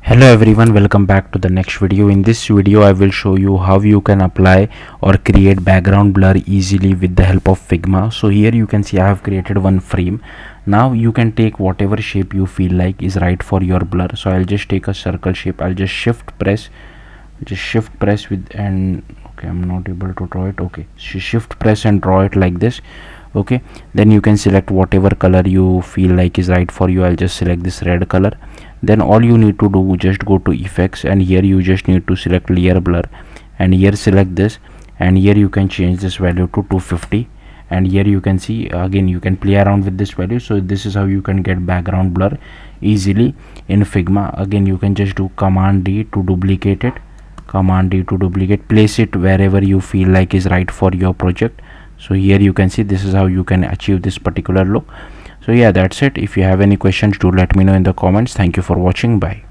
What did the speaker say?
Hello everyone, welcome back to the next video. In this video I will show you how you can apply or create background blur easily with the help of Figma. So here you can see I have created one frame. Now you can take whatever shape you feel like is right for your blur. So I'll just take a circle shape. I'll just shift press with, and okay, I'm not able to draw it. Okay, shift press and draw it like this. Okay, then you can select whatever color you feel like is right for you. I'll just select this red color. Then all you need to do, just go to effects, and here you just need to select layer blur, and here select this, and here you can change this value to 250, and here you can see again you can play around with this value. So this is how you can get background blur easily in Figma. Again you can just do command D to duplicate it, place it wherever you feel like is right for your project. So here you can see this is how you can achieve this particular look. So yeah, that's it. If you have any questions, do let me know in the comments. Thank you for watching. Bye.